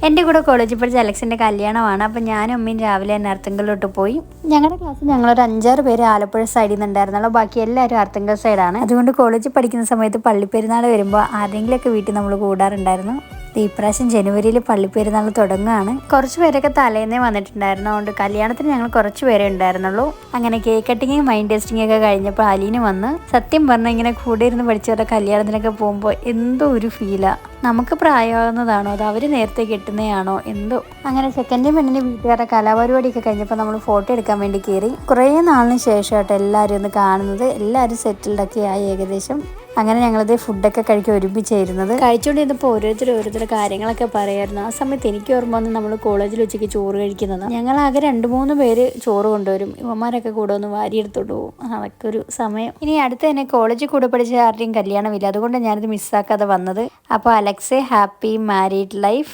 എൻ്റെ കൂടെ കോളേജിൽ പഠിച്ച അലക്സിൻ്റെ കല്യാണമാണ്. അപ്പോൾ ഞാനും അമ്മയും രാവിലെ തന്നെ അർത്തുങ്കലിലോട്ട് പോയി. ഞങ്ങളുടെ ക്ലാസ്സിൽ ഞങ്ങളൊരു 5-6 പേര് ആലപ്പുഴ സൈഡിൽ നിന്നുണ്ടായിരുന്നുള്ളൂ. ബാക്കി എല്ലാവരും അർത്തുങ്കൽ സൈഡാണ്. അതുകൊണ്ട് കോളേജിൽ പഠിക്കുന്ന സമയത്ത് പള്ളിപ്പെരുന്നാൾ വരുമ്പോൾ ആരെങ്കിലുമൊക്കെ വീട്ടിൽ നമ്മൾ കൂടാറുണ്ടായിരുന്നു. ഈ പ്രാവശ്യം ജനുവരിയിൽ പള്ളിപ്പെരുന്നാൾ തുടങ്ങുകയാണ്. കുറച്ച് പേരൊക്കെ തലേന്നേ വന്നിട്ടുണ്ടായിരുന്നു. അതുകൊണ്ട് കല്യാണത്തിന് ഞങ്ങൾ കുറച്ച് പേരെ ഉണ്ടായിരുന്നുള്ളൂ. അങ്ങനെ കേക്ക് കട്ടിങ്ങും വൈൻ ടേസ്റ്റിംഗ് ഒക്കെ കഴിഞ്ഞപ്പോൾ അലീന് വന്ന്. സത്യം പറഞ്ഞാൽ ഇങ്ങനെ കൂടെ ഇരുന്ന് പഠിച്ചവരുടെ കല്യാണത്തിനൊക്കെ പോകുമ്പോൾ എന്തോ ഒരു ഫീലാണ്. നമുക്ക് പ്രായമാകുന്നതാണോ അത് അവർ നേരത്തെ കെട്ടുന്നതാണോ എന്തോ. അങ്ങനെ സെക്കൻഡ് പെണ്ണിൻ്റെ വീട്ടുകാരുടെ കലാപരിപാടിയൊക്കെ കഴിഞ്ഞപ്പോൾ നമ്മൾ ഫോട്ടോ എടുക്കാൻ വേണ്ടി കയറി. കുറേ നാളിന് ശേഷമായിട്ട് എല്ലാവരും ഒന്ന് കാണുന്നത്. എല്ലാവരും സെറ്റിൽഡൊക്കെ ആയി ഏകദേശം. അങ്ങനെ ഞങ്ങളിത് ഫുഡൊക്കെ കഴിക്കാൻ ഒരുമിച്ചായിരുന്നത്. കഴിച്ചുകൊണ്ടിരുന്നപ്പോൾ ഓരോരുത്തർ കാര്യങ്ങളൊക്കെ പറയായിരുന്നു. ആ സമയത്ത് എനിക്ക് ഓർമ്മ വന്ന് നമ്മൾ കോളേജിൽ ഉച്ചയ്ക്ക് ചോറ് കഴിക്കുന്നതാണ്. ഞങ്ങളാകെ 2-3 പേര് ചോറ് കൊണ്ടുവരും. ഇവന്മാരൊക്കെ കൂടെ ഒന്ന് വാരിയെടുത്തോണ്ട് പോകും. അതൊക്കെ ഒരു സമയം. ഇനി അടുത്ത് തന്നെ കോളേജിൽ കൂടെ പഠിച്ച ആരുടെയും കല്യാണമില്ല. അതുകൊണ്ട് ഞാനിത് മിസ്സാക്കാതെ വന്നത്. അപ്പോൾ അലക്സെ ഹാപ്പി മാരീഡ് ലൈഫ്.